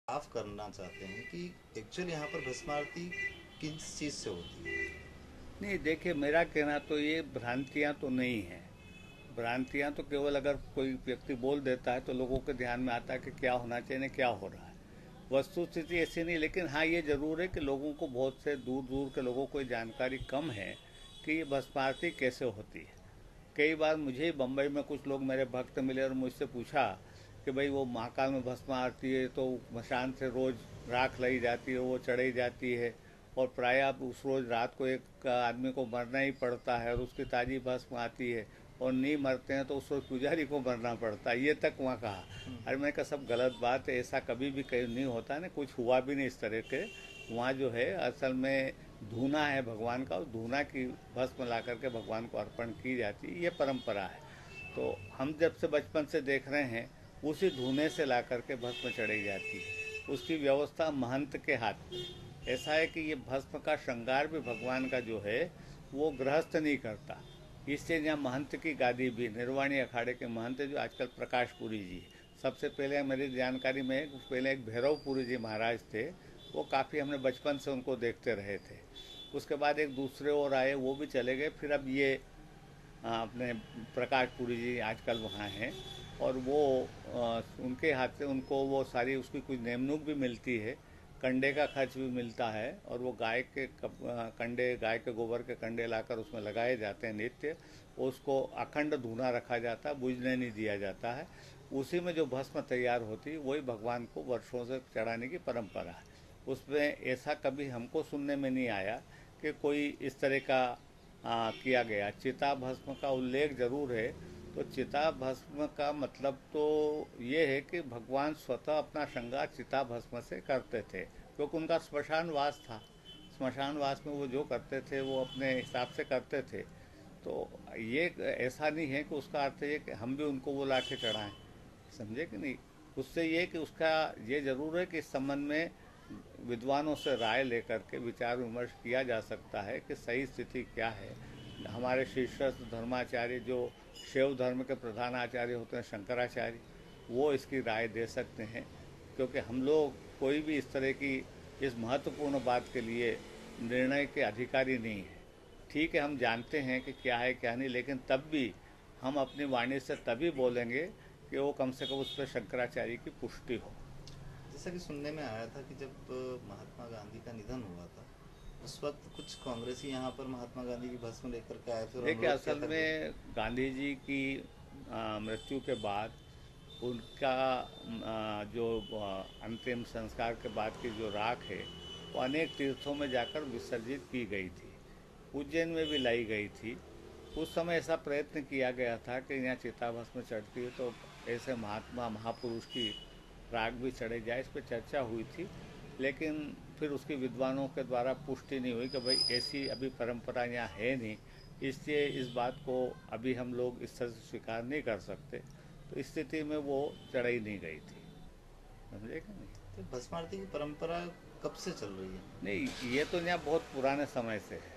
साफ करना चाहते हैं कि एक्चुअली यहाँ पर भस्म आरती किस चीज़ से होती है। नहीं, देखिए, मेरा कहना तो ये भ्रांतियां तो नहीं है। भ्रांतियां तो केवल अगर कोई व्यक्ति बोल देता है तो लोगों के ध्यान में आता है कि क्या होना चाहिए नहीं, क्या हो रहा है। वस्तु स्थिति ऐसी नहीं, लेकिन हाँ, ये जरूर है कि लोगों को, बहुत से दूर दूर के लोगों को ये जानकारी कम है कि ये भस्म आरती कैसे होती है। कई बार मुझे ही बम्बई में कुछ लोग मेरे भक्त मिले और मुझसे पूछा कि भाई वो महाकाल में भस्म आरती है तो मशान से रोज राख लाई जाती है, वो चढ़ाई जाती है, और प्राय अब उस रोज रात को एक आदमी को मरना ही पड़ता है और उसकी ताजी भस्म आती है, और नहीं मरते हैं तो उस रोज पुजारी को मरना पड़ता है, ये तक वहाँ कहा। अरे मैंने कहा सब गलत बात है, ऐसा कभी भी कहीं नहीं होता ना, कुछ हुआ भी नहीं इस तरह के। वहाँ जो है असल में धूना है भगवान का, उस धूना की भस्म ला करके भगवान को अर्पण की जाती है, ये परंपरा है। तो हम जब से बचपन से देख रहे हैं, उसी धूने से ला करके भस्म चढ़ाई जाती है, उसकी व्यवस्था महंत के हाथ में। ऐसा है कि ये भस्म का श्रृंगार भी भगवान का जो है वो गृहस्थ नहीं करता। इससे यहाँ महंत की गादी भी, निर्वाणी अखाड़े के महंत जो आजकल प्रकाशपुरी जी, सबसे पहले मेरी जानकारी में पहले एक भैरवपुरी जी महाराज थे, वो काफ़ी हमने बचपन से उनको देखते रहे थे। उसके बाद एक दूसरे और आए, वो भी चले गए, फिर अब ये अपने प्रकाशपुरी जी आजकल वहाँ हैं। और वो उनके हाथ से उनको वो सारी उसकी कुछ नेमनुक भी मिलती है, कंडे का खर्च भी मिलता है, और वो गाय के कंडे, गाय के गोबर के कंडे लाकर उसमें लगाए जाते हैं नित्य। उसको अखंड धूना रखा जाता है, बुझने नहीं दिया जाता है। उसी में जो भस्म तैयार होती है वही भगवान को वर्षों से चढ़ाने की परंपरा है। उसमें ऐसा कभी हमको सुनने में नहीं आया कि कोई इस तरह का किया गया। चिता भस्म का उल्लेख जरूर है। तो चिता भस्म का मतलब तो ये है कि भगवान स्वतः अपना श्रृंगार चिता भस्म से करते थे, क्योंकि उनका स्मशान वास था। स्मशान वास में वो जो करते थे वो अपने हिसाब से करते थे। तो ये ऐसा नहीं है कि उसका अर्थ ये कि हम भी उनको वो ला के चढ़ाएं, समझे कि नहीं। उससे ये कि उसका ये जरूर है कि इस संबंध में विद्वानों से राय लेकर के विचार विमर्श किया जा सकता है कि सही स्थिति क्या है। हमारे शीर्षस्थ धर्माचार्य जो शैव धर्म के प्रधान आचार्य होते हैं, शंकराचार्य, वो इसकी राय दे सकते हैं। क्योंकि हम लोग कोई भी इस तरह की इस महत्वपूर्ण बात के लिए निर्णय के अधिकारी नहीं है। ठीक है, हम जानते हैं कि क्या है क्या नहीं, लेकिन तब भी हम अपनी वाणी से तभी बोलेंगे कि वो कम से कम उस पर शंकराचार्य की पुष्टि हो। जैसा कि सुनने में आया था कि जब महात्मा गांधी का निधन हुआ था, उस वक्त कुछ कांग्रेसी यहाँ पर महात्मा गांधी की भस्म लेकर के आए थे और देखिए, अनुरोध किया असल था कि में गांधी जी की मृत्यु के बाद उनका जो अंतिम संस्कार के बाद की जो राख है वो अनेक तीर्थों में जाकर विसर्जित की गई थी। उज्जैन में भी लाई गई थी। उस समय ऐसा प्रयत्न किया गया था कि यहाँ चिताभस्म चढ़ती है तो ऐसे महात्मा महापुरुष की राख भी चढ़े जाए, इस पर चर्चा हुई थी। लेकिन फिर उसकी विद्वानों के द्वारा पुष्टि नहीं हुई कि भाई ऐसी अभी परंपरा यहाँ है नहीं, इसलिए इस बात को अभी हम लोग इस तरह से स्वीकार नहीं कर सकते। तो इस स्थिति में वो चढ़ाई नहीं गई थी, समझे कि नहीं। तो भस्म आरती की परंपरा कब से चल रही है। नहीं, ये तो यहाँ बहुत पुराने समय से है।